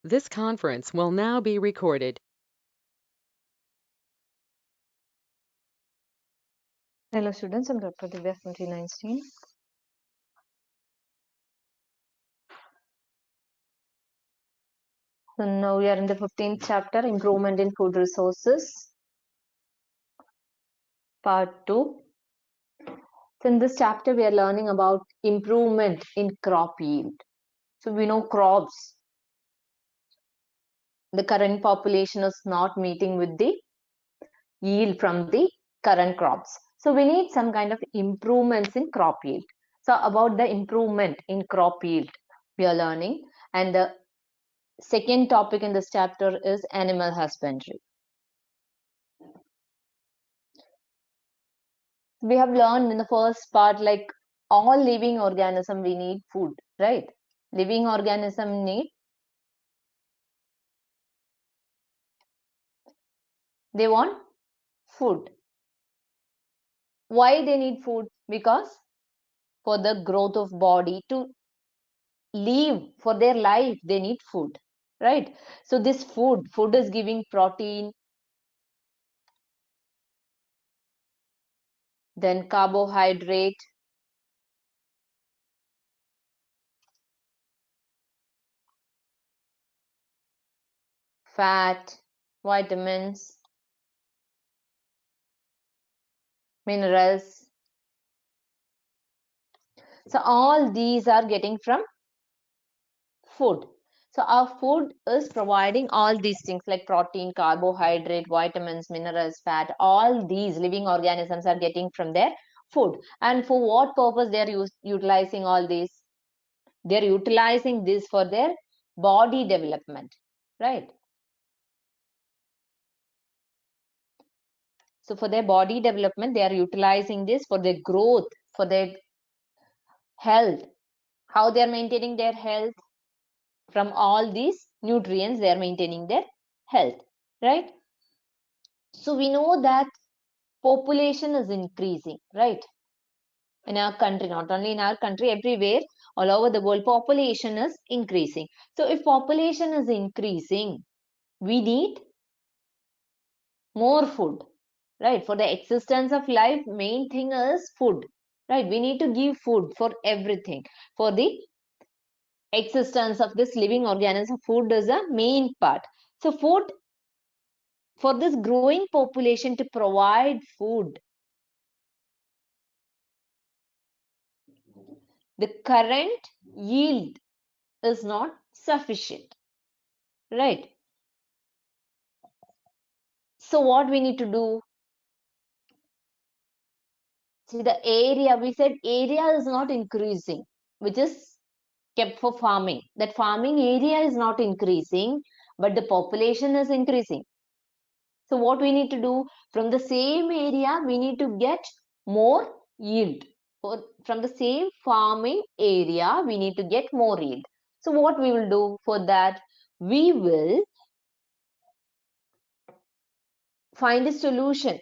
This conference will now be recorded. Hello students, I'm Dr. Divya from TeenEinstein. So now we are in the 15th chapter, Improvement in Food Resources, Part 2. So in this chapter, we are learning about improvement in crop yield. So we know crops, the current population is not meeting with the yield from the current crops. So we need some kind of improvements in crop yield. So about the improvement in crop yield, we are learning. And the second topic in this chapter is animal husbandry. We have learned in the first part, like all living organism we need food, right? Living organism need, they want food. Why they need food? Because for the growth of body, to live for their life, they need food, right? So this food is giving protein, then carbohydrate, fat, vitamins, minerals. So all these are getting from food. So our food is providing all these things like protein, carbohydrate, vitamins, minerals, fat. All these living organisms are getting from their food. And for what purpose they are utilizing all these? They are utilizing this for their body development, right? So for their body development, they are utilizing this for their growth, for their health. How they are maintaining their health? From all these nutrients, they are maintaining their health, right? So we know that population is increasing, right? In our country, not only in our country, everywhere, all over the world, population is increasing. So if population is increasing, we need more food, right? For the existence of life, main thing is food, right? We need to give food for everything. For the existence of this living organism, food is a main part. So food, for this growing population to provide food, the current yield is not sufficient, right? So what we need to do? See, the area, we said area is not increasing, which is kept for farming. That farming area is not increasing, but the population is increasing. So what we need to do? From the same area, we need to get more yield. From the same farming area, we need to get more yield. So what we will do for that? We will find a solution,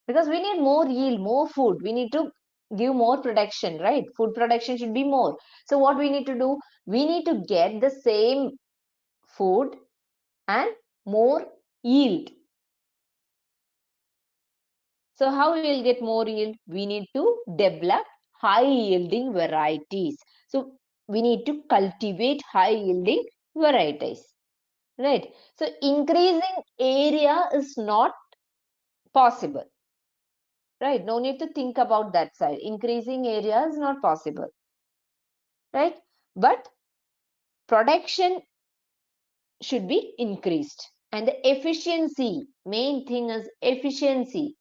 because we need more yield, more food. We need to give more production, right? Food production should be more. So what we need to do? We need to get the same food and more yield. So how we will get more yield? We need to develop high yielding varieties. So we need to cultivate high yielding varieties, right? So increasing area is not possible, right? No need to think about that side. Increasing area is not possible, right? But production should be increased, and the efficiency, main thing is efficiency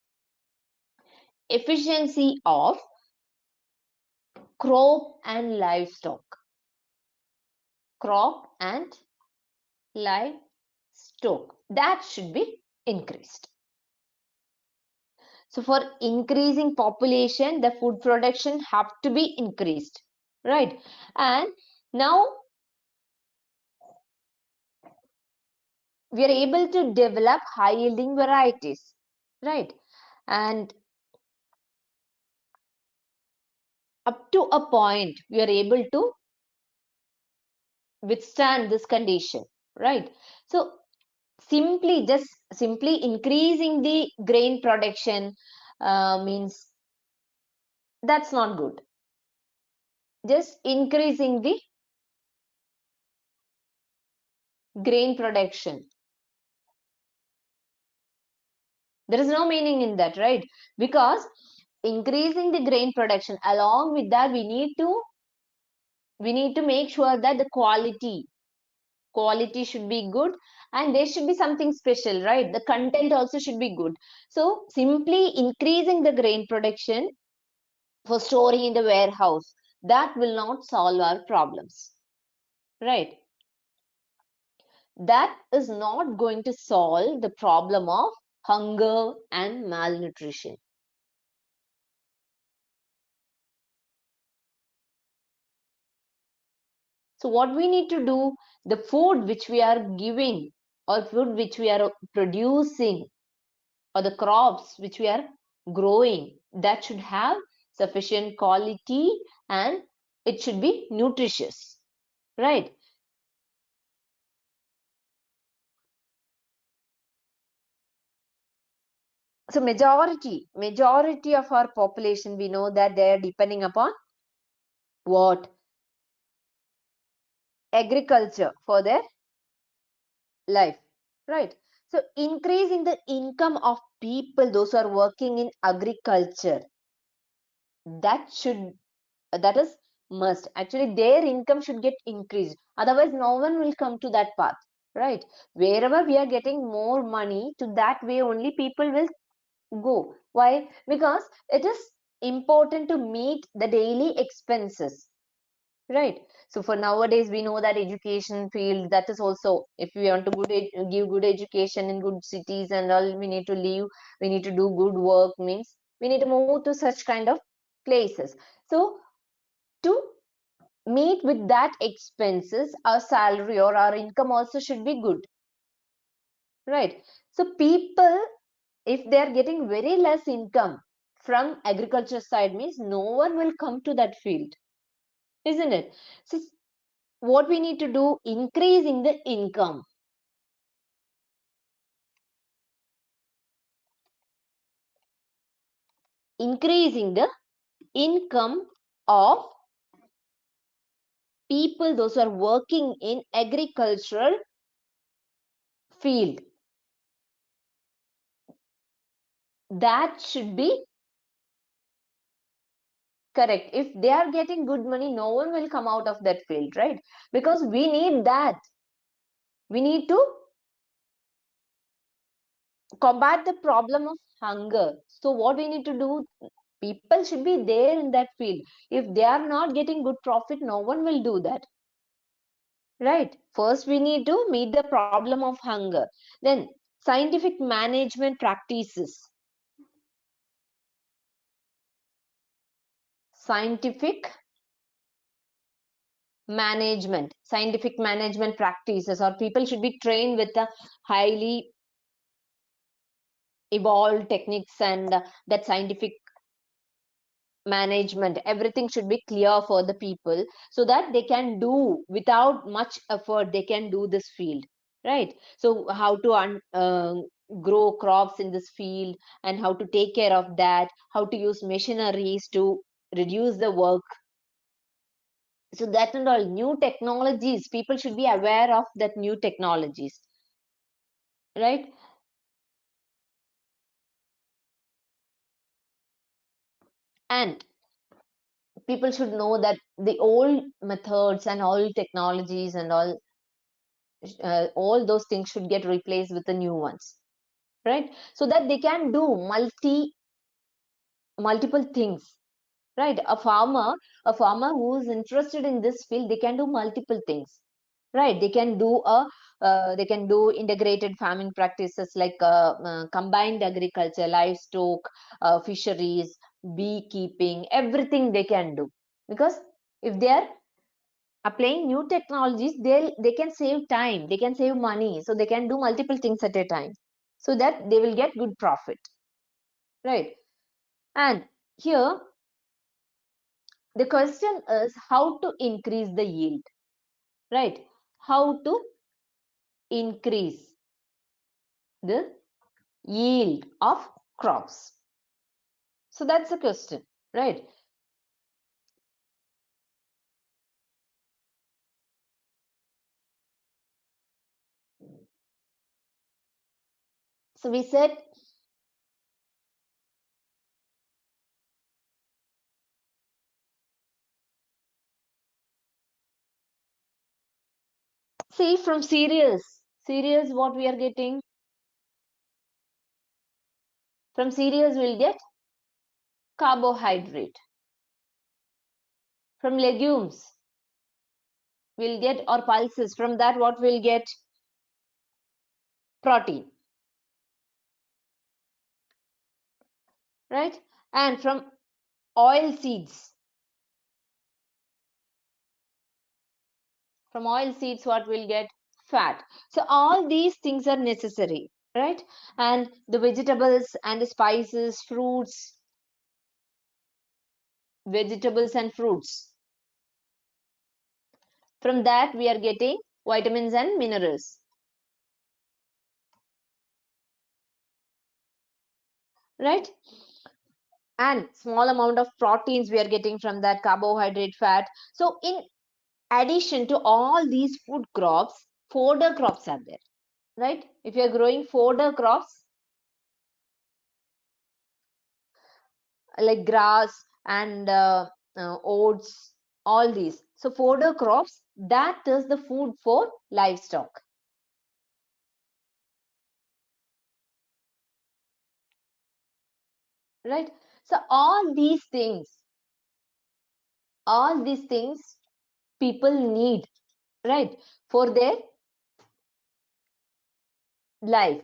of crop and livestock. Crop and livestock, that should be increased. So for increasing population, the food production have to be increased, right? And now we are able to develop high yielding varieties, right? And up to a point, we are able to withstand this condition. right? So simply increasing the grain production means that's not good. Just increasing the grain production, there is no meaning in that, right? Because increasing the grain production, along with that we need to make sure that the quality should be good, and there should be something special, right? The content also should be good. So simply increasing the grain production for storing in the warehouse, that will not solve our problems, right? That is not going to solve the problem of hunger and malnutrition. So what we need to do, the food which we are giving or food which we are producing or the crops which we are growing, that should have sufficient quality and it should be nutritious, right? So majority of our population, we know that they are depending upon what? Agriculture for their life, right? So increasing the income of people, those who are working in agriculture, that should, that is must. Actually their income should get increased, otherwise no one will come to that path, right? Wherever we are getting more money, to that way only people will go. Why? Because it is important to meet the daily expenses, right? So for nowadays we know that education field, that is also, if we want to give good education in good cities and all, we need to live, we need to do good work, means we need to move to such kind of places. So to meet with that expenses, our salary or our income also should be good, right? So people, if they are getting very less income from agriculture side, means no one will come to that field, isn't it? So what we need to do, increasing the income, increasing the income of people, those who are working in agricultural field, that should be correct. If they are getting good money, no one will come out of that field, right? Because we need that, we need to combat the problem of hunger. So what we need to do, people should be there in that field. If they are not getting good profit, no one will do that, right? First we need to meet the problem of hunger. Then scientific management practices, scientific scientific management practices, or people should be trained with the highly evolved techniques, and that scientific management, everything should be clear for the people, so that they can do without much effort, they can do this field, right? So how to grow crops in this field, and how to take care of that, how to use machineries to reduce the work. So that and all new technologies, people should be aware of that new technologies, right? And people should know that the old methods and all technologies and all those things should get replaced with the new ones, right? So that they can do multiple things, right? A farmer who is interested in this field, they can do multiple things, right? They can do integrated farming practices, like combined agriculture, livestock, fisheries, beekeeping, everything they can do. Because if they are applying new technologies, they can save time, they can save money, so they can do multiple things at a time, so that they will get good profit, right? And here the question is how to increase the yield, right? How to increase the yield of crops? So that's the question, right? So we said see from cereals what we are getting? From cereals we'll get carbohydrate. From legumes we'll get, or pulses, from that what we'll get? Protein, right? And from oil seeds, what we'll get? Fat. So all these things are necessary, right? And the vegetables and the spices, fruits, vegetables and fruits, from that we are getting vitamins and minerals, right? And small amount of proteins we are getting from that, carbohydrate, fat. So in addition to all these food crops, fodder crops are there, right? If you are growing fodder crops like grass and oats, all these, so fodder crops, that is the food for livestock, right? So all these things people need, right, for their life.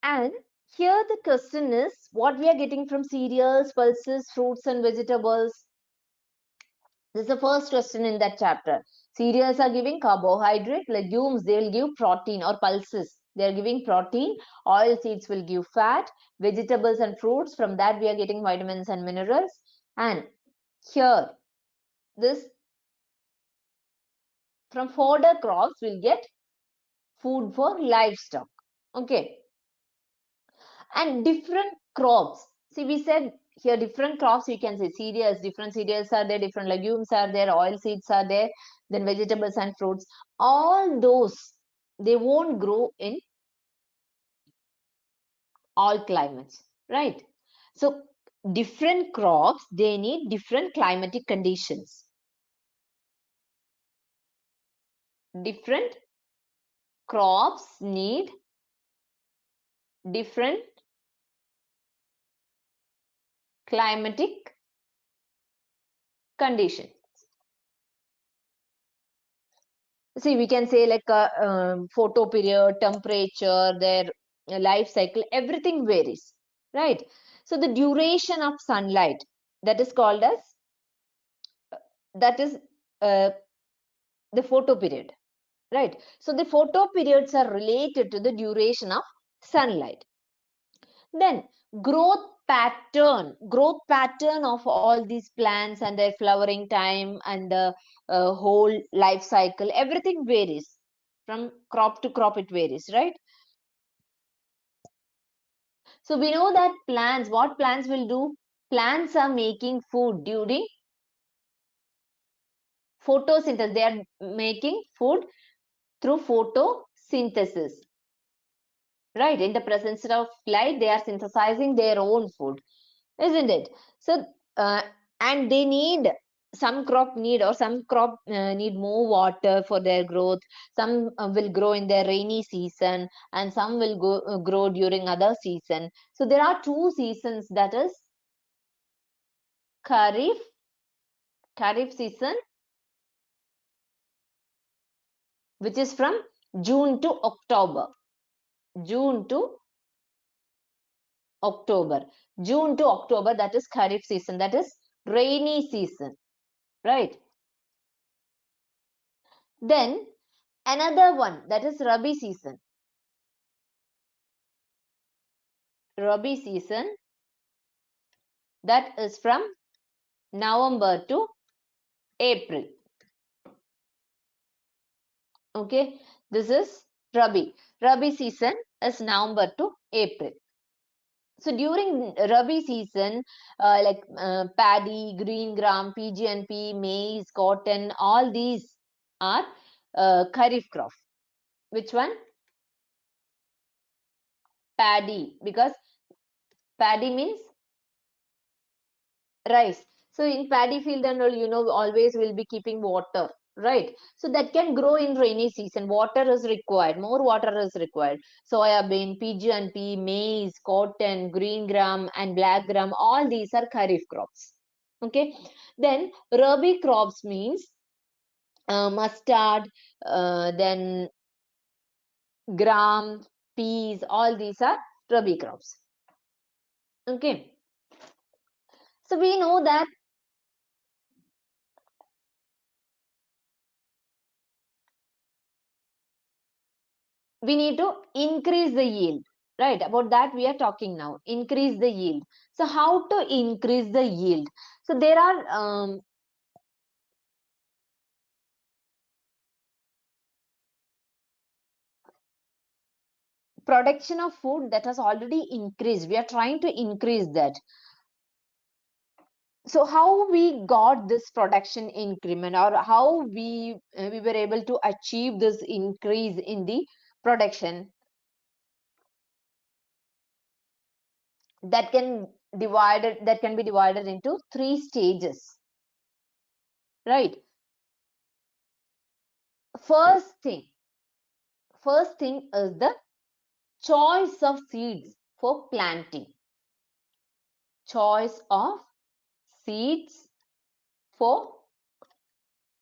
And here the question is, what we are getting from cereals, pulses, fruits and vegetables? This is the first question in that chapter. Cereals are giving carbohydrate, legumes, they will give protein, or pulses, they are giving protein, oil seeds will give fat, vegetables and fruits, from that we are getting vitamins and minerals. And here, this from fodder crops will get food for livestock. Okay. And different crops. See, we said here different crops, you can say cereals, different cereals are there, different legumes are there, oil seeds are there, then vegetables and fruits. All those, they won't grow in all climates, right? So different crops, they need different climatic conditions. Different crops need different climatic conditions. See, we can say like a photo period, temperature, their life cycle, everything varies, right? So the duration of sunlight, that is called as, that is uh, the photo period, right? So the photo periods are related to the duration of sunlight. Then growth pattern of all these plants and their flowering time and the whole life cycle, everything varies. From crop to crop it varies, right? So we know that plants, what plants will do? Plants are making food during photosynthesis. They are making food through photosynthesis, right? In the presence of light, they are synthesizing their own food, isn't it? So and they need, some crop need, or some crop need more water for their growth. Some will grow in their rainy season, and some will grow during other season. So there are two seasons, that is kharif season, which is from June to October. June to October. June to October, that is kharif season, that is rainy season, right? Then another one, that is Rabi season. Rabi season, that is from November to April. Okay. This is Rabi. Rabi season is November to April. So during Rabi season, paddy, green gram, PGNP, maize, cotton, all these are Kharif crop. Which one? Paddy, because paddy means rice. So in paddy field and all, always will be keeping water, right? So that can grow in rainy season. Water is required. More water is required. Soya bean, PGNP, maize, cotton, green gram, and black gram. All these are kharif crops. Okay. Then rabi crops means mustard, then gram, peas. All these are rabi crops. Okay. So we know that we need to increase the yield, right? About that we are talking now. Increase the yield. So how to increase the yield? So there are production of food that has already increased. We are trying to increase that. So how we got this production increment, or how we were able to achieve this increase in the production? That can be divided into 3 stages, right? First thing is the choice of seeds for planting. Choice of seeds for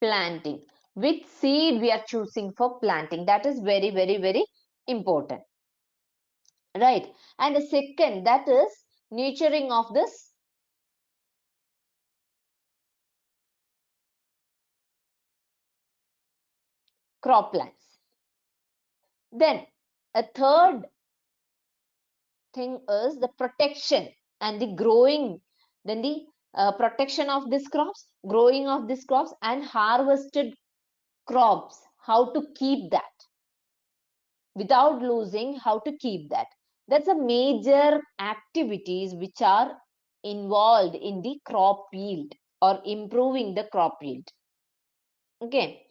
planting. Which seed we are choosing for planting? That is very, very, very important, right? And the second, that is nurturing of this crop plants. Then a third thing is the protection and the growing, then the protection of these crops, growing of these crops, and harvested crops, how to keep that without losing, how to keep that. That's a major activities which are involved in the crop yield or improving the crop yield. Okay,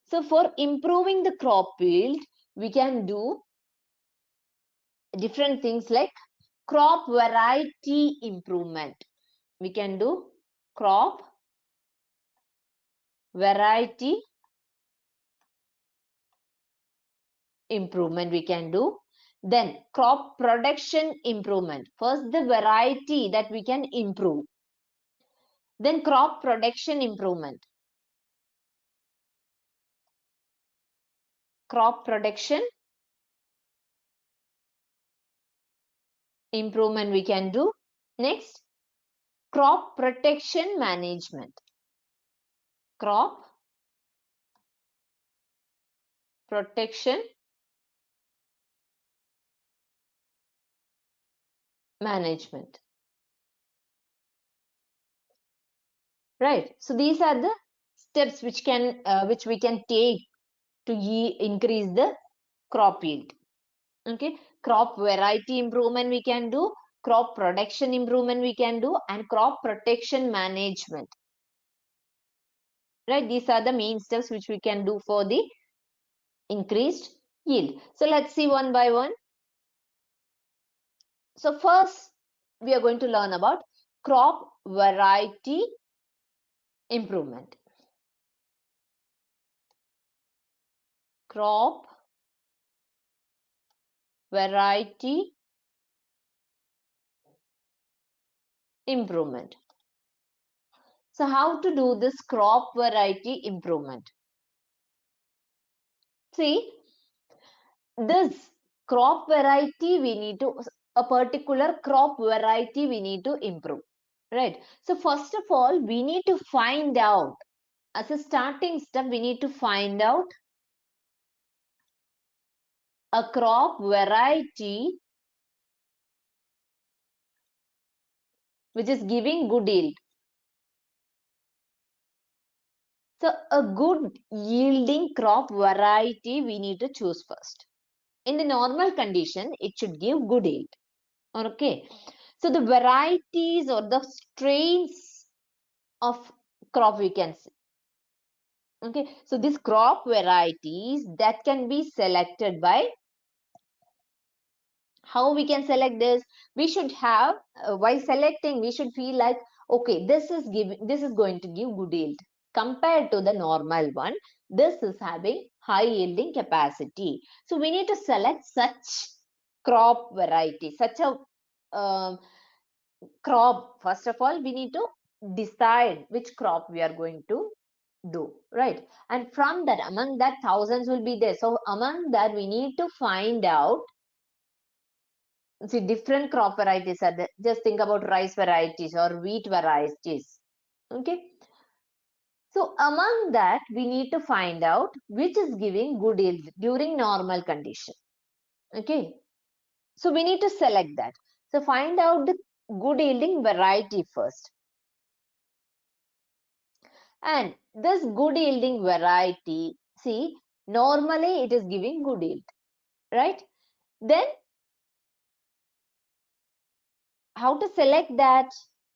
so for improving the crop yield, we can do different things like crop variety improvement. We can do crop variety improvement. We can do then crop production improvement. First the variety that we can improve, then crop production improvement. Crop production improvement we can do. Next, crop protection management. Crop protection management. Right. So these are the steps which we can take to increase the crop yield. Okay. Crop variety improvement we can do, crop production improvement we can do, and crop protection management. Right. These are the main steps which we can do for the increased yield. So let's see one by one. So first we are going to learn about crop variety improvement. Crop variety improvement. So how to do this crop variety improvement? See, this crop variety we need to, a particular crop variety we need to improve, right? So first of all, we need to find out, as a starting step, we need to find out a crop variety which is giving good yield. So a good yielding crop variety we need to choose first. In the normal condition, it should give good yield. Okay. So the varieties or the strains of crop we can see. Okay. So these crop varieties that can be selected by, how we can select this? We should have, while selecting, we should feel like, okay, this is going to give good yield compared to the normal one. This is having high yielding capacity. So we need to select such crop variety, such a crop. First of all, we need to decide which crop we are going to do, right? And from that, among that, thousands will be there. So among that, we need to find out. See, different crop varieties are there. Just think about rice varieties or wheat varieties. Okay. So among that, we need to find out which is giving good yield during normal condition. Okay. So we need to select that. So find out the good yielding variety first. And this good yielding variety, see, normally it is giving good yield, right? Then how to select that?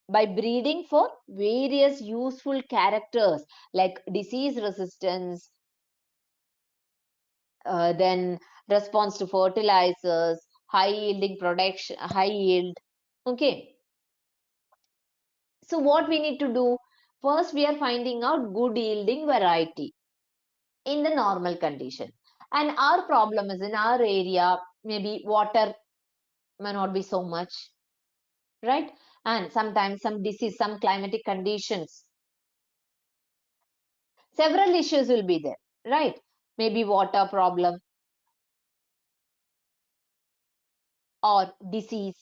By breeding for various useful characters like disease resistance, then response to fertilizers, high yielding production, high yield. Okay. So what we need to do? First, we are finding out good yielding variety in the normal condition. And our problem is in our area, maybe water may not be so much, right? And sometimes some disease, some climatic conditions, several issues will be there, right? Maybe water problem or disease,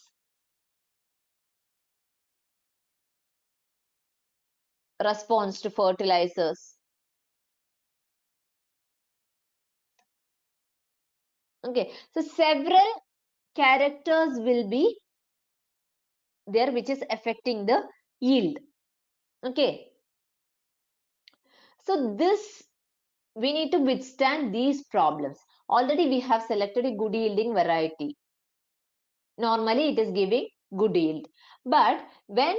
response to fertilizers. Okay, so several characters will be there which is affecting the yield. Okay, so this, we need to withstand these problems. Already we have selected a good yielding variety. Normally it is giving good yield, but when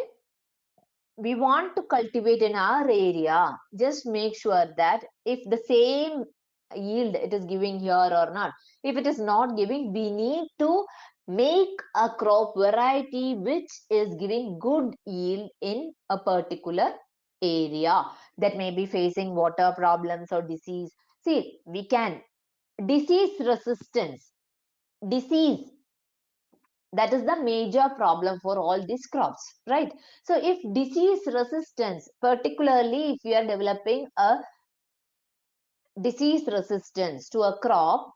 we want to cultivate in our area, just make sure that if the same yield it is giving here or not. If it is not giving, we need to make a crop variety which is giving good yield in a particular area that may be facing water problems or disease. See, we can disease resistance, disease, that is the major problem for all these crops, right? So if disease resistance, particularly if you are developing a disease resistance to a crop,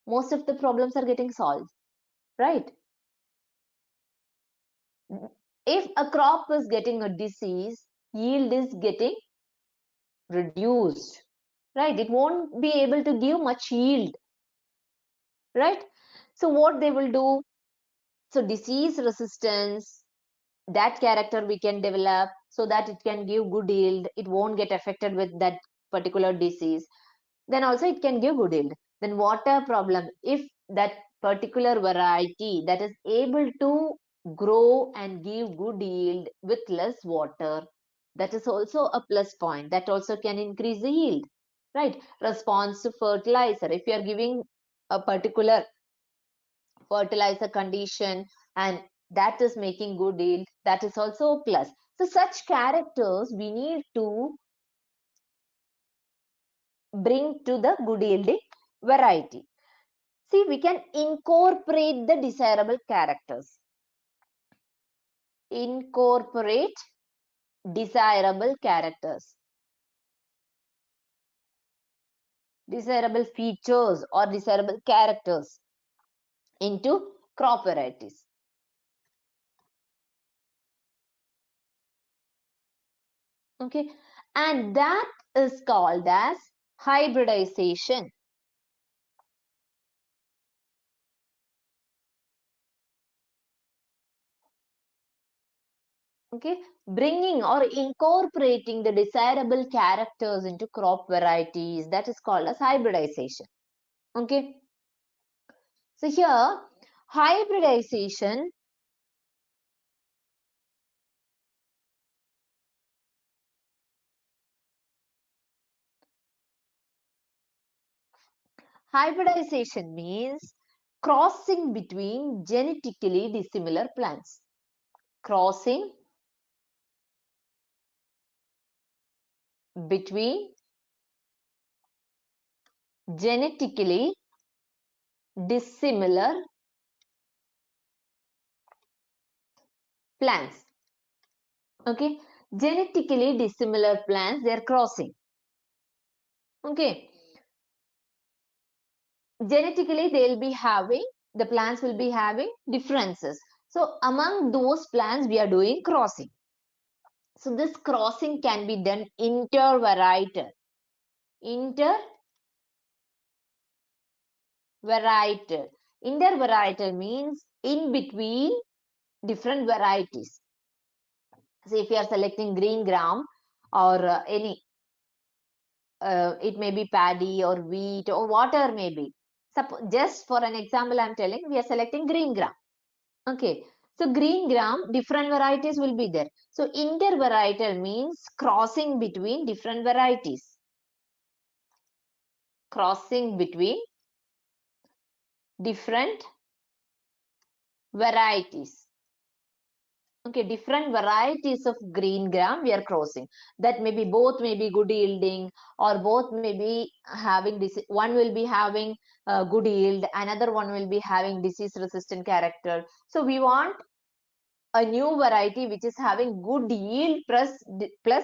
most of the problems are getting solved, right? If a crop is getting a disease, yield is getting reduced, right? It won't be able to give much yield, right? So what they will do? So disease resistance, that character we can develop so that it can give good yield. It won't get affected with that particular disease. Then also it can give good yield. Then water problem, if that particular variety that is able to grow and give good yield with less water, that is also a plus point. That also can increase the yield, right? Response to fertilizer, if you are giving a particular fertilizer condition and that is making good yield, that is also a plus. So such characters we need to bring to the good yielding variety. See, we can incorporate the desirable characters. Incorporate desirable characters, desirable features or desirable characters into crop varieties. Okay, and that is called as hybridization. Okay, bringing or incorporating the desirable characters into crop varieties, that is called as hybridization. Okay, so here hybridization means crossing between genetically dissimilar plants. Crossing between genetically dissimilar plants. Okay, genetically dissimilar plants, they are crossing. Okay, genetically they'll be having, the plants will be having differences. So among those plants we are doing crossing. So this crossing can be done intervarietal. Intervarietal means in between different varieties. So if you are selecting green gram or any, it may be paddy or wheat or whatever may be. Just for an example, I'm telling, we are selecting green gram. Okay, so green gram, different varieties will be there. So intervarietal means crossing between different varieties. Crossing between different varieties. Okay, different varieties of green gram we are crossing. That may be, both may be good yielding, or both may be having this. One will be having good yield, another one will be having disease resistant character. So we want a new variety which is having good yield plus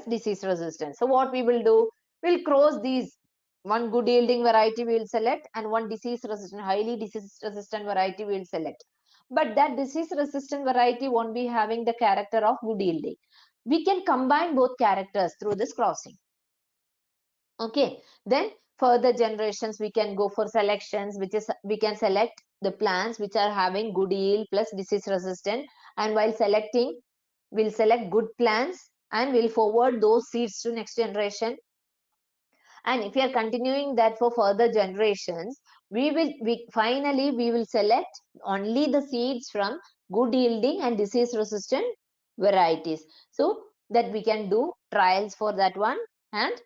disease resistance. So what we will do, we'll cross these. One good yielding variety we will select, and one disease resistant, highly disease resistant variety we will select. But that disease resistant variety won't be having the character of good yielding. We can combine both characters through this crossing. Okay, then further generations we can go for selections, which is we can select the plants which are having good yield plus disease resistant, and while selecting we'll select good plants and we'll forward those seeds to next generation. And if we are continuing that for further generations, finally we will select only the seeds from good yielding and disease resistant varieties, so that we can do trials for that one, and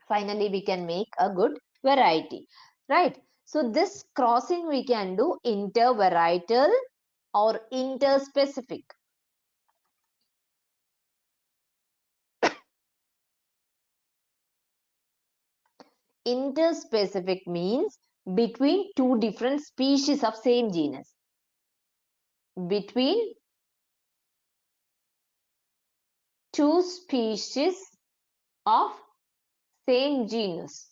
finally we can make a good variety, right? So this crossing we can do intervarietal or interspecific. Interspecific means between two different species of same genus. Between two species of same genus.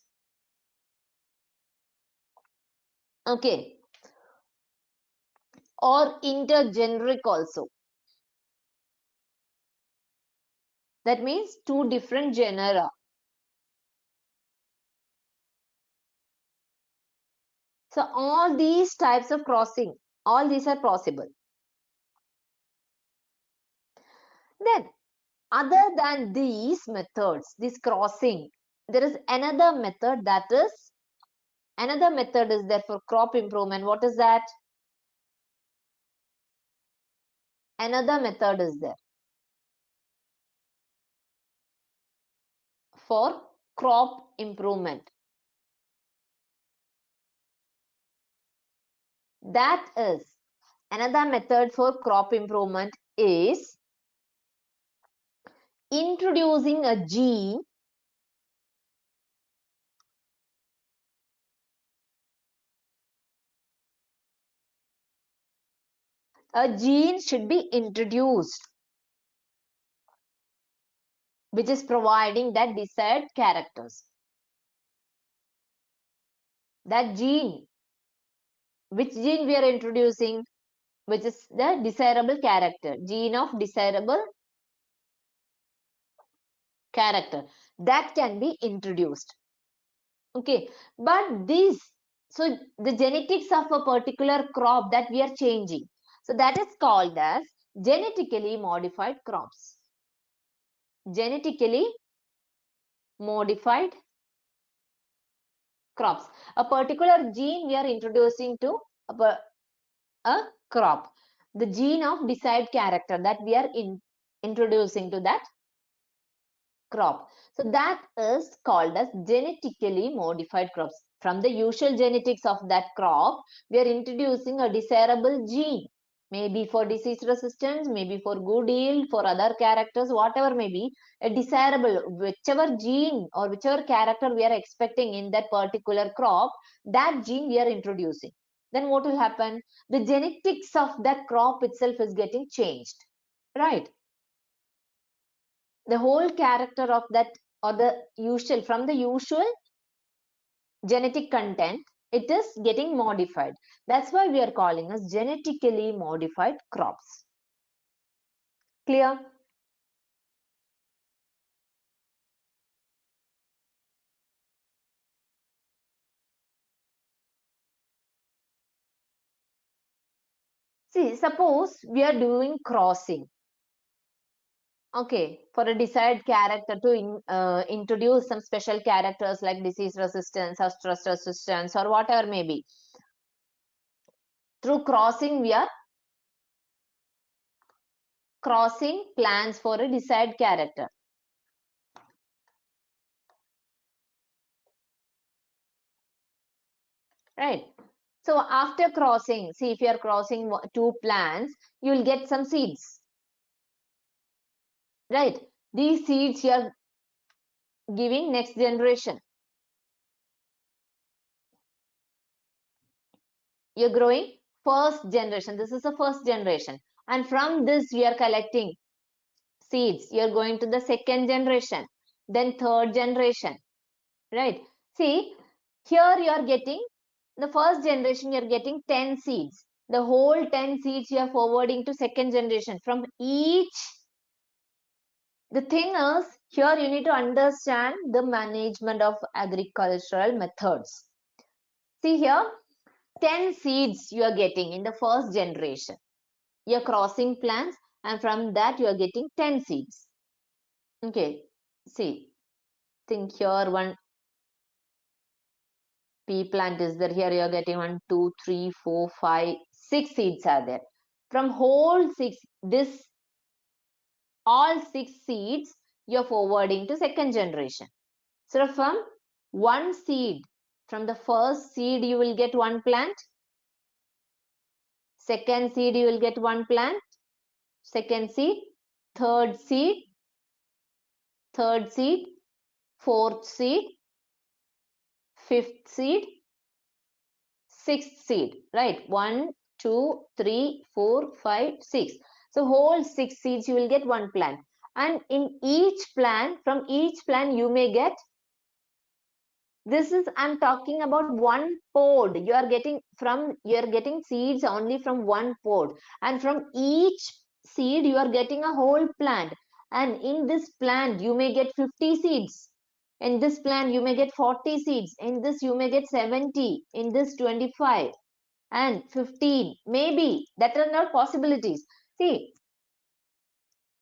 Okay. Or intergeneric also. That means two different genera. So all these types of crossing, all these are possible. Then other than these methods, this crossing, there is another method is there for crop improvement. What is that? Another method is there for crop improvement. That is, another method for crop improvement is introducing a gene should be introduced which is providing that desired characters. That gene, which gene we are introducing, which is the desirable character, gene of desirable character, that can be introduced. Okay, but this, so the genetics of a particular crop that we are changing, so that is called as genetically modified crops. Genetically modified crops. A particular gene we are introducing to a crop. The gene of desired character that we are introducing to that crop. So that is called as genetically modified crops. From the usual genetics of that crop, we are introducing a desirable gene. Maybe for disease resistance, maybe for good yield, for other characters, whatever may be, a desirable, whichever gene or whichever character we are expecting in that particular crop, that gene we are introducing. Then what will happen? The genetics of that crop itself is getting changed, right? The whole character of that, or the usual, from the usual genetic content, it is getting modified. That's why we are calling as genetically modified crops. Clear? See, suppose we are doing crossing, okay, for a desired character to introduce some special characters like disease resistance or stress resistance or whatever may be. Through crossing, we are crossing plants for a desired character. Right? So after crossing, see, if you are crossing two plants, you will get some seeds. Right? These seeds you are giving next generation. You're growing first generation. This is the first generation. And from this, we are collecting seeds. You're going to the second generation, then third generation. Right? See, here you are getting the first generation, you're getting 10 seeds. The whole 10 seeds you are forwarding to second generation. From each, the thing is, here you need to understand the management of agricultural methods. See here, 10 seeds you are getting in the first generation. You are crossing plants, and from that you are getting 10 seeds. Okay, see, think here one pea plant is there. Here you are getting 1, 2, 3, 4, 5, 6 seeds are there. From whole 6, this all 6 seeds you are forwarding to second generation. So from one seed, from the first seed you will get one plant, second seed you will get one plant, second seed, third seed, fourth seed, fifth seed, sixth seed, right? 1, 2, 3, 4, 5, 6. So whole 6 seeds you will get one plant. And in each plant, from each plant you may get, this is, I'm talking about one pod. You are getting seeds only from one pod. And from each seed you are getting a whole plant. And in this plant you may get 50 seeds. In this plant you may get 40 seeds. In this you may get 70. In this 25 and 15. Maybe that are not possibilities. See,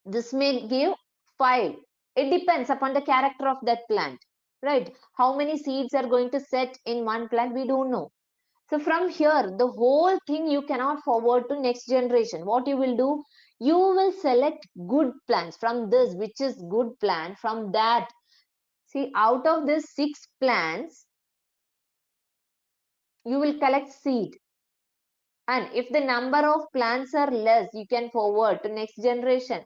this may give 5. It depends upon the character of that plant, right? How many seeds are going to set in one plant, we don't know. So from here, the whole thing you cannot forward to next generation. What you will do, you will select good plants from this, which is good plant. From that, see, out of this 6 plants, you will collect seed. And if the number of plants are less, you can forward to next generation.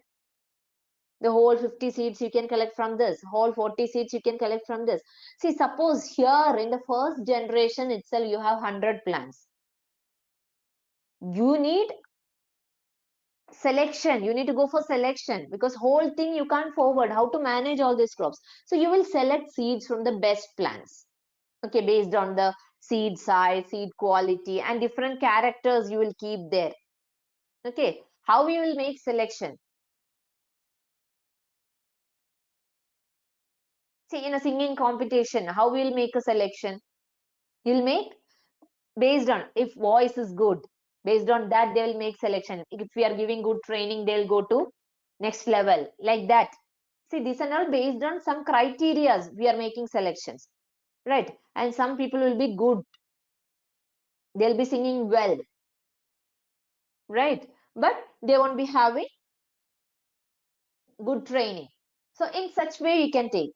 The whole 50 seeds you can collect from this, whole 40 seeds you can collect from this. See, suppose here in the first generation itself you have 100 plants. You need selection. You need to go for selection, because whole thing you can't forward. How to manage all these crops? So you will select seeds from the best plants. Okay, based on the seed size, seed quality, and different characters you will keep there. Okay, how you will make selection? See, in a singing competition, how we will make a selection? You'll make based on if voice is good, Based on that, they will make selection. If we are giving good training, they'll go to next level, like that. See, these are all based on some criteria we are making selections, right? And some people will be good, they'll be singing well, right? But they won't be having good training. So in such way you can take.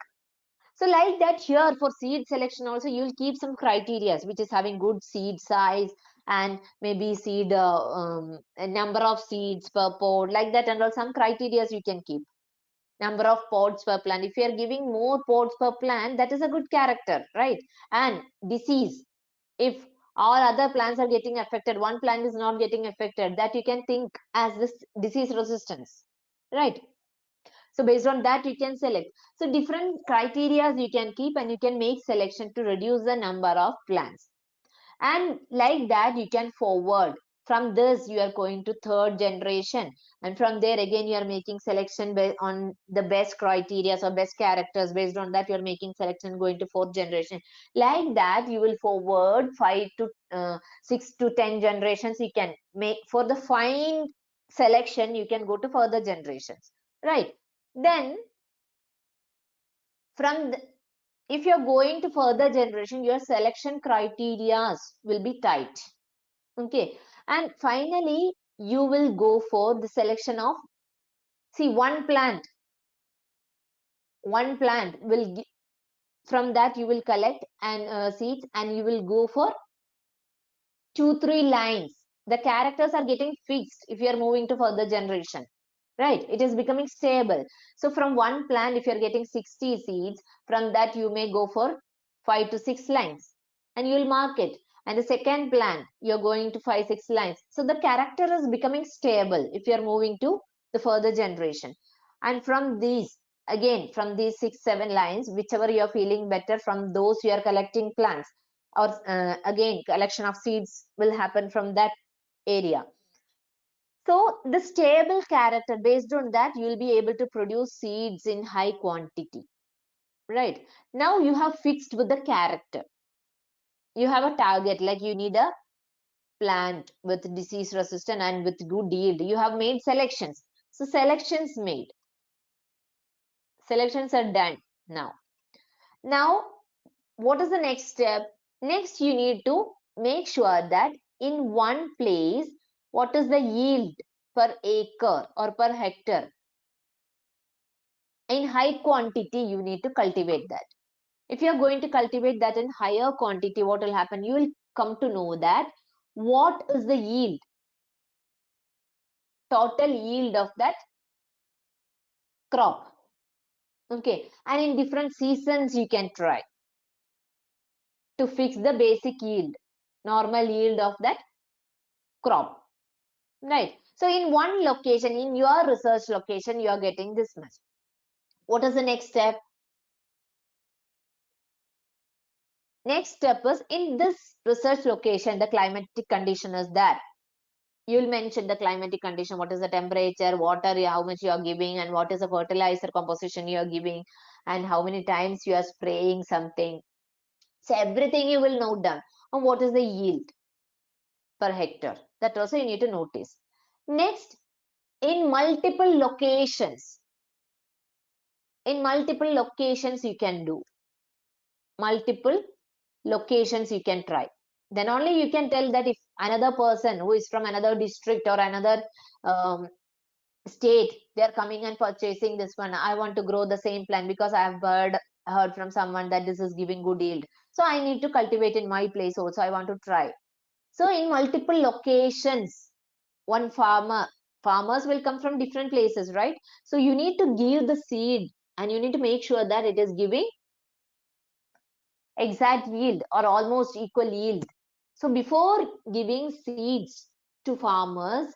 So like that, here for seed selection also, you'll keep some criteria, which is having good seed size and maybe seed a number of seeds per pod, like that, and all some criteria you can keep. Number of pods per plant. If you are giving more pods per plant, that is a good character, right? And disease. If all other plants are getting affected, one plant is not getting affected, that you can think as this disease resistance, right? So based on that, you can select. So different criteria you can keep, and you can make selection to reduce the number of plants. And like that, you can forward. From this, you are going to third generation. And from there, again, you are making selection based on the best criteria or best characters. Based on that, you are making selection going to fourth generation. Like that, you will forward 6 to 10 generations. You can make for the fine selection, you can go to further generations, right? Then from the, if you're going to further generation, your selection criteria will be tight. Okay, and finally you will go for the selection of, see, one plant will from that you will collect and seeds, and you will go for 2-3 lines. The characters are getting fixed if you are moving to further generation, right? It is becoming stable. So from one plant, if you're getting 60 seeds, from that you may go for 5 to 6 lines, and you'll mark it. And the second plant, you're going to 5-6 lines. So the character is becoming stable if you're moving to the further generation. And from these, again, from these 6-7 lines, whichever you're feeling better, from those you are collecting plants, or again, collection of seeds will happen from that area. So the stable character, based on that, you will be able to produce seeds in high quantity, right? Now you have fixed with the character. You have a target, like you need a plant with disease resistant and with good yield. You have made selections. So selections made. Selections are done now. Now, what is the next step? Next, you need to make sure that in one place, what is the yield per acre or per hectare? In high quantity, you need to cultivate that. If you are going to cultivate that in higher quantity, what will happen? You will come to know that what is the yield, total yield of that crop. Okay, and in different seasons, you can try to fix the basic yield, normal yield of that crop, right? So in one location, in your research location, you are getting this much. What is the next step? Next step is, in this research location, the climatic condition is that you'll mention the climatic condition, what is the temperature, water, how much you are giving, and what is the fertilizer composition you are giving, and how many times you are spraying something. So everything you will note down. And what is the yield per hectare? That also you need to notice. Next, in multiple locations, you can do multiple locations, you can try. Then only you can tell that if another person who is from another district or another state, they are coming and purchasing this one, I want to grow the same plant because I have heard from someone that this is giving good yield, so I need to cultivate in my place also, I want to try. So in multiple locations, one farmers will come from different places, right? So you need to give the seed, and you need to make sure that it is giving exact yield or almost equal yield. So before giving seeds to farmers,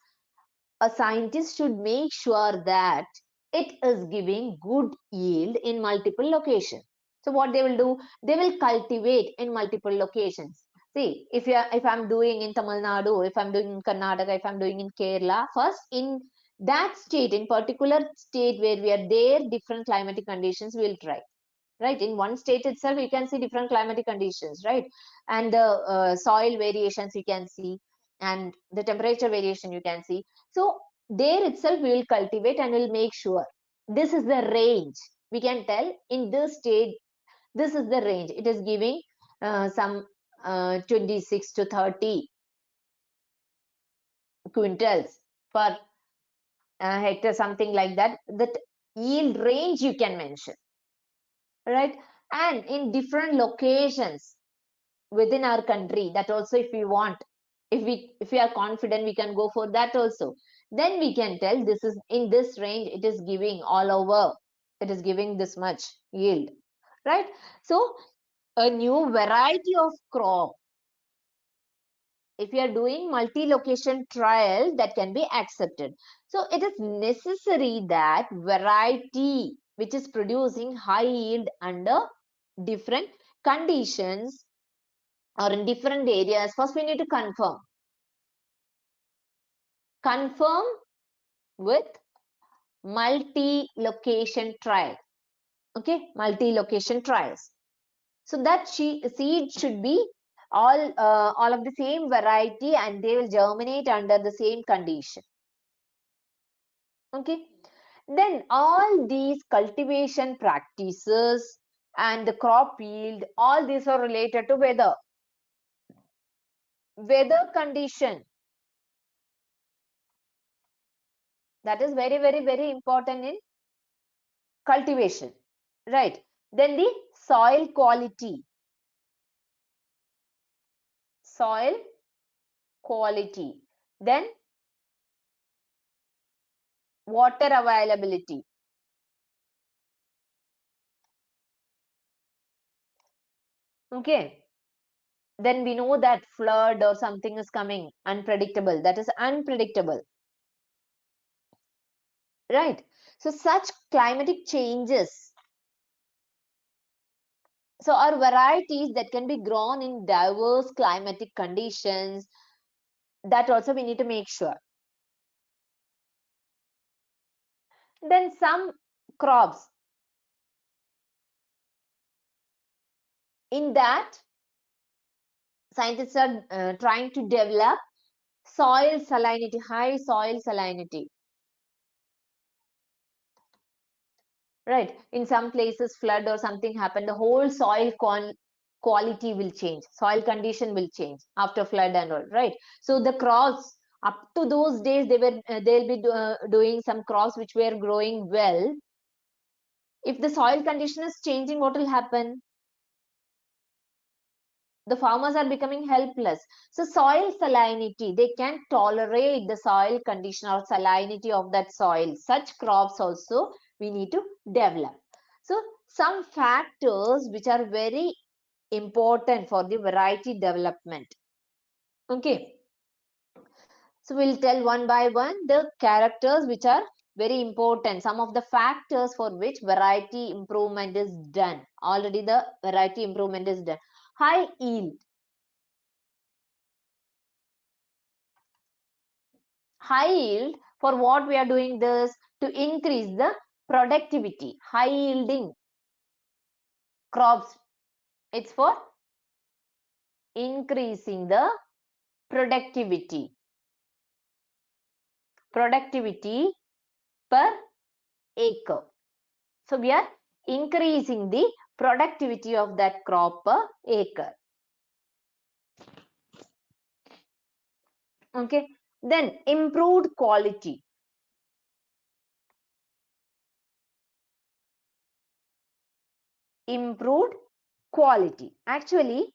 a scientist should make sure that it is giving good yield in multiple locations. So what they will do, they will cultivate in multiple locations. See, if I'm doing in Tamil Nadu, if I'm doing in Karnataka, if I'm doing in Kerala, first in that state, in particular state where we are there, different climatic conditions we will try. Right, in one state itself, you can see different climatic conditions, right? And the soil variations you can see. and the temperature variation you can see. So there itself we will cultivate and we'll make sure this is the range. We can tell in this stage, this is the range. It is giving some 26 to 30 quintals per hectare, something like that. That yield range you can mention, right? And in different locations within our country, that also if we want, if we are confident, we can go for that also. Then we can tell this is in this range, it is giving all over, it is giving this much yield, right? So a new variety of crop, if you are doing multi-location trial, that can be accepted. So it is necessary that variety which is producing high yield under different conditions or in different areas, first we need to confirm with multi-location trial. Okay, multi-location trials. So that seed should be all of the same variety and they will germinate under the same condition. Okay, then all these cultivation practices and the crop yield, all these are related to weather condition. That is very, very, very important in cultivation, right? Then the soil quality, soil quality, then water availability. Okay, then we know that flood or something is coming, unpredictable, that is unpredictable, right? So such climatic changes, so our varieties that can be grown in diverse climatic conditions, that also we need to make sure. Then some crops in that scientists are trying to develop soil salinity, high soil salinity, right? In some places flood or something happened, the whole soil quality will change, soil condition will change after flood and all, right? So the crops up to those days, they'll be doing some crops which were growing well. If the soil condition is changing, what will happen? The farmers are becoming helpless. So soil salinity, they can tolerate the soil condition or salinity of that soil. Such crops also we need to develop. So some factors which are very important for the variety development. Okay. So we'll tell one by one the characters which are very important. Some of the factors for which variety improvement is done. Already the variety improvement is done. High yield. High yield, for what we are doing this? To increase the productivity. High yielding crops. It's for increasing the productivity. Productivity per acre. So we are increasing the productivity of that crop per acre. Okay. Then improved quality. Improved quality. Actually,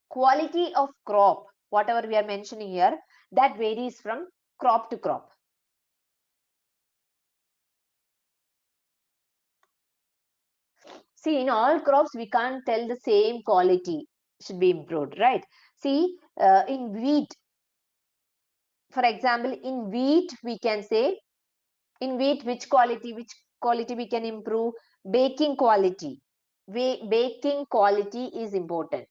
quality of crop, whatever we are mentioning here, that varies from crop to crop. See, in all crops, we can't tell the same quality should be improved, right? See, in wheat, for example, in wheat, we can say, in wheat, which quality we can improve? Baking quality. Baking quality is important.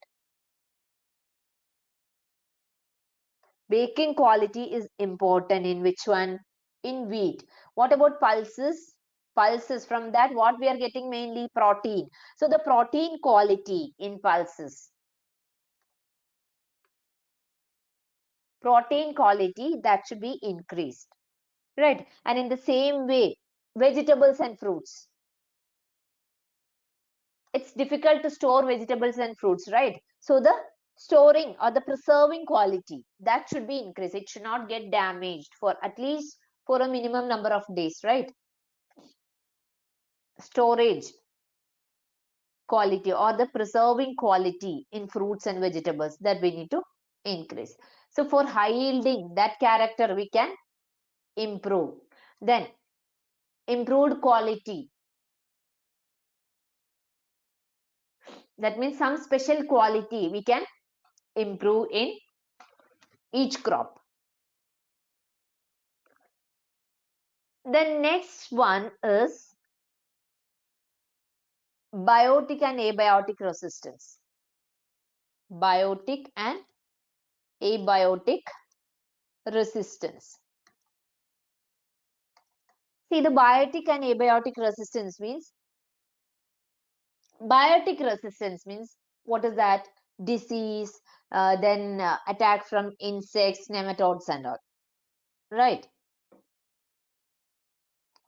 Baking quality is important in which one? In wheat. What about pulses? Pulses, from that, what we are getting? Mainly protein. So the protein quality in pulses. protein quality, that should be increased, right? And in the same way, vegetables and fruits, it's difficult to store vegetables and fruits, right? So the storing or the preserving quality, that should be increased. It should not get damaged for at least for a minimum number of days, right? Storage quality or the preserving quality in fruits and vegetables, that we need to increase. So for high yielding, that character we can improve. Then improved quality, that means some special quality we can improve in each crop. The next one is biotic and abiotic resistance. Biotic and abiotic resistance. See, the biotic and abiotic resistance means, biotic resistance means, what is that? Disease, then attack from insects, nematodes and all, right?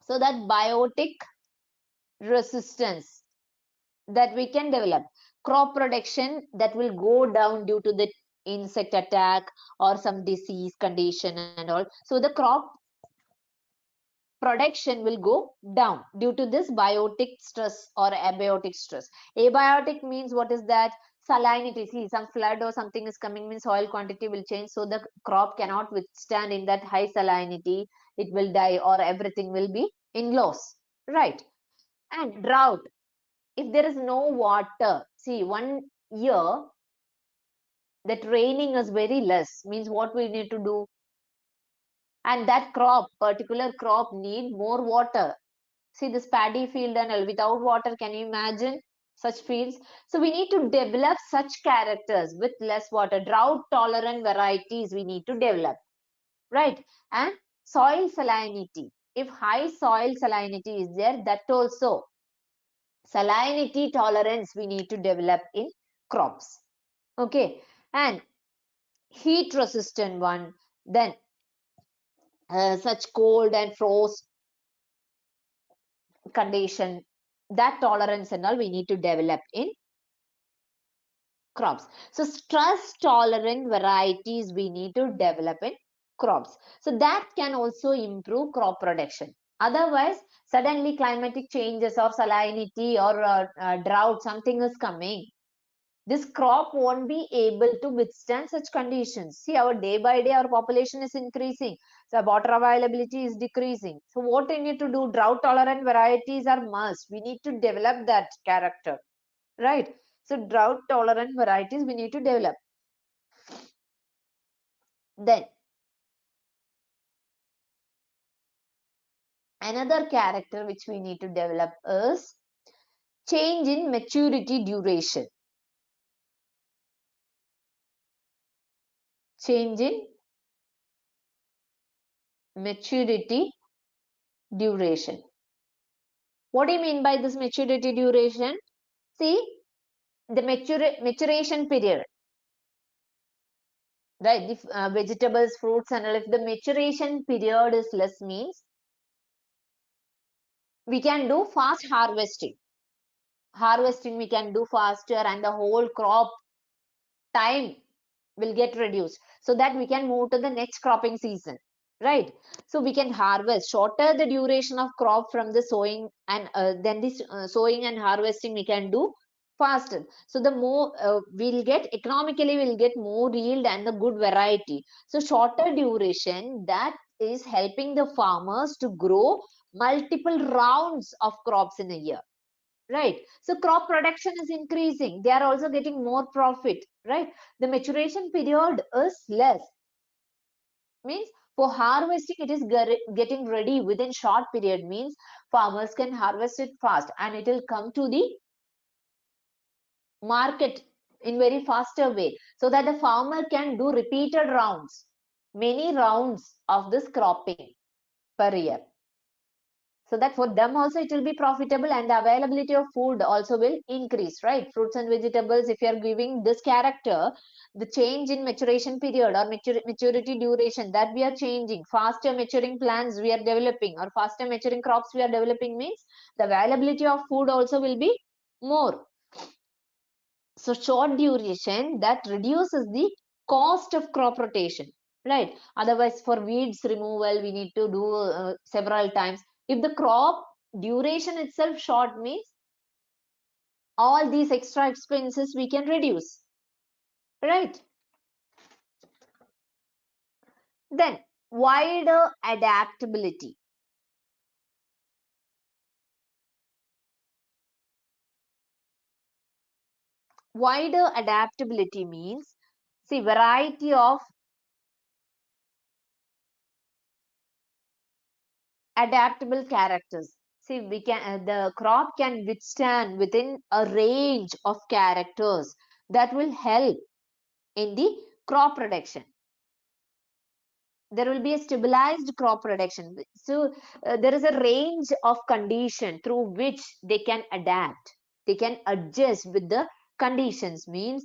So that biotic resistance that we can develop. Crop production that will go down due to the insect attack or some disease condition and all. So the crop production will go down due to this biotic stress or abiotic stress. Abiotic means, what is that? Salinity. See, some flood or something is coming, means soil quantity will change, so the crop cannot withstand in that high salinity. It will die or everything will be in loss, right? And drought. If there is no water, see, one year that raining is very less, means what we need to do? And that crop, particular crop, need more water. See this paddy field and all, without water, can you imagine such fields? So we need to develop such characters with less water. Drought tolerant varieties we need to develop, right? And soil salinity. If high soil salinity is there, that also salinity tolerance we need to develop in crops. Okay, and heat resistant one, then such cold and frost condition, that tolerance and all we need to develop in crops. So stress tolerant varieties we need to develop in crops. So that can also improve crop production. Otherwise, suddenly climatic changes or salinity or drought, something is coming, this crop won't be able to withstand such conditions. See, our day by day, our population is increasing. So water availability is decreasing. So what we need to do? Drought tolerant varieties are must. We need to develop that character, right? So drought tolerant varieties we need to develop. Then another character which we need to develop is change in maturity duration. Change in maturity duration. What do you mean by this maturity duration? See, the maturation period, right? If vegetables, fruits and all, if the maturation period is less, means we can do fast harvesting. Harvesting we can do faster and the whole crop time will get reduced, so that we can move to the next cropping season, right? So we can harvest shorter the duration of crop from the sowing, and then this sowing and harvesting we can do faster. So the more we'll get economically, we'll get more yield and the good variety. So shorter duration, that is helping the farmers to grow multiple rounds of crops in a year, right? So crop production is increasing, they are also getting more profit, right? The maturation period is less, means for harvesting it is getting ready within short period, means farmers can harvest it fast and it will come to the market in very faster way, so that the farmer can do repeated rounds, many rounds of this cropping per year. so that for them also it will be profitable, and the availability of food also will increase, right? Fruits and vegetables, if you are giving this character, the change in maturation period or maturity duration that we are changing, faster maturing plants we are developing or faster maturing crops we are developing, means the availability of food also will be more. So short duration, that reduces the cost of crop rotation, right? Otherwise, for weeds removal, we need to do several times. If the crop duration itself short, means all these extra expenses we can reduce, right? Then wider adaptability. Wider adaptability means, see, variety of adaptable characters. See, we can the crop can withstand within a range of characters that will help in the crop production. There will be a stabilized crop production. So there is a range of condition through which they can adapt. They can adjust with the conditions, means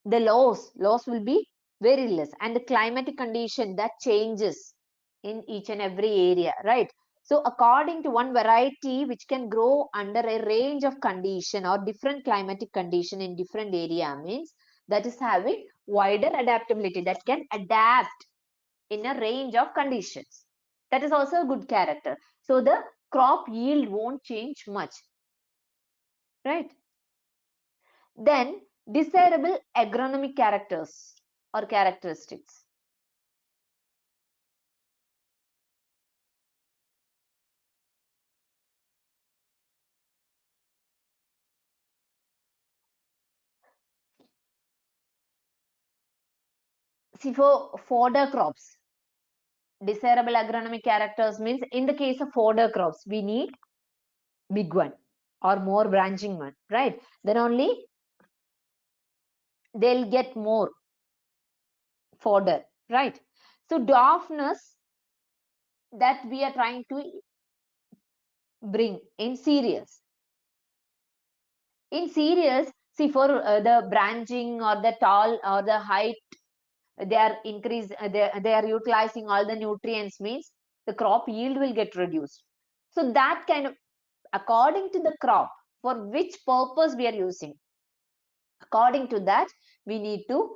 the loss will be very less, and the climatic condition that changes in each and every area, right? So according to one variety which can grow under a range of condition or different climatic condition in different area, means that is having wider adaptability, that can adapt in a range of conditions. That is also a good character. So the crop yield won't change much, right? Then desirable agronomic characters or characteristics. See, for fodder crops, desirable agronomic characters means, in the case of fodder crops, we need big one or more branching one, right? Then only they'll get more fodder, right? So dwarfness that we are trying to bring in cereals. In cereals, see, for the branching or the tall or the height, they are increase they are utilizing all the nutrients, means the crop yield will get reduced. So that kind of, according to the crop, for which purpose we are using, according to that we need to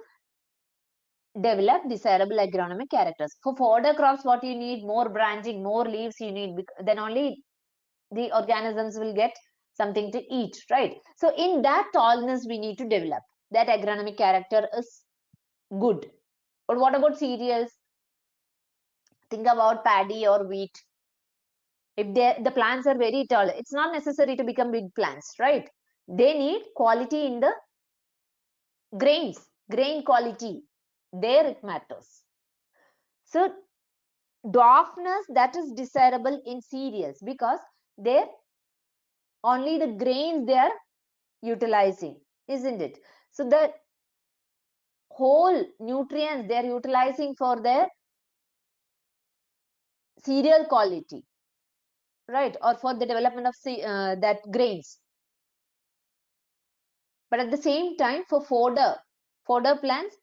develop desirable agronomic characters. For fodder crops, what you need, more branching, more leaves you need, then only the organisms will get something to eat, right? So in that tallness we need to develop, that agronomic character is good. But what about cereals? Think about paddy or wheat. If the plants are very tall, it's not necessary to become big plants, right? They need quality in the grain quality. There it matters. So dwarfness, that is desirable in cereals, because they're only the grains they are utilizing, isn't it? So the whole nutrients they are utilizing for their cereal quality, right? Or for the development of that grains. But at the same time, for fodder plants,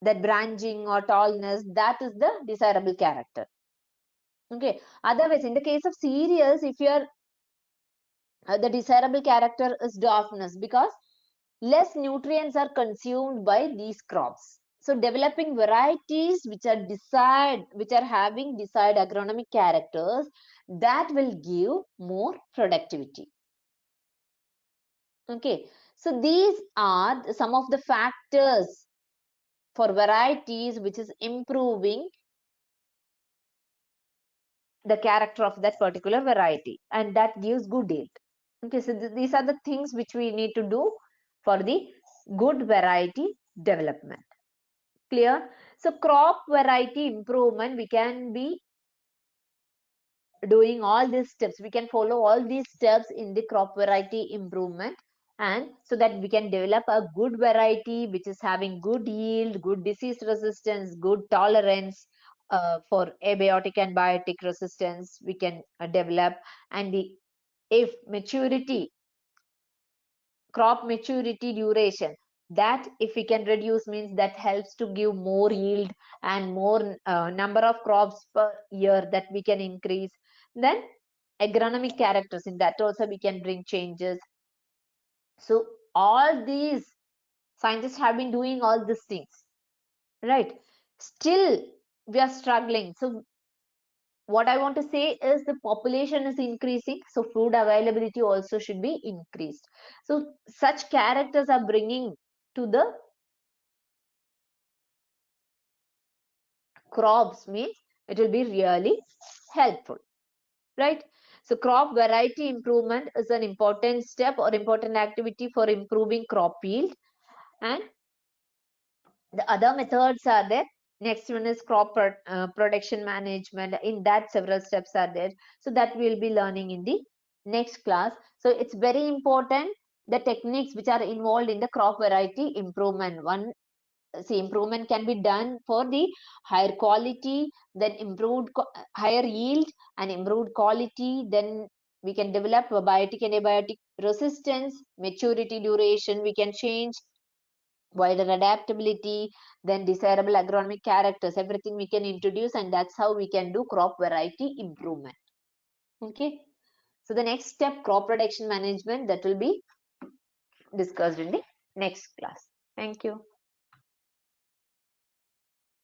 that branching or tallness, that is the desirable character. Okay. Otherwise, in the case of cereals, if you are the desirable character is dwarfness, because less nutrients are consumed by these crops. So developing varieties which are having desired agronomic characters, that will give more productivity. Okay, so these are some of the factors for varieties which is improving the character of that particular variety, and that gives good yield. Okay, so these are the things which we need to do for the good variety development. Clear? So crop variety improvement, we can be doing all these steps. We can follow all these steps in the crop variety improvement, and so that we can develop a good variety which is having good yield, good disease resistance, good tolerance, for abiotic and biotic resistance we can develop, and the if maturity, crop maturity duration, that if we can reduce means that helps to give more yield and more number of crops per year that we can increase. Then agronomic characters, in that also we can bring changes. So all these scientists have been doing all these things, right? Still we are struggling. So what I want to say is the population is increasing, so food availability also should be increased. So such characters are bringing to the crops means it will be really helpful, right? So crop variety improvement is an important step or important activity for improving crop yield, and the other methods are there. Next one is production management. In that several steps are there, so that we'll be learning in the next class. So it's very important the techniques which are involved in the crop variety improvement. One, see, improvement can be done for the higher quality, then higher yield and improved quality. Then we can develop a biotic and abiotic resistance, maturity duration we can change, wider adaptability, then desirable agronomic characters, everything we can introduce, and that's how we can do crop variety improvement. Okay, so the next step, crop production management, that will be discussed in the next class. Thank you.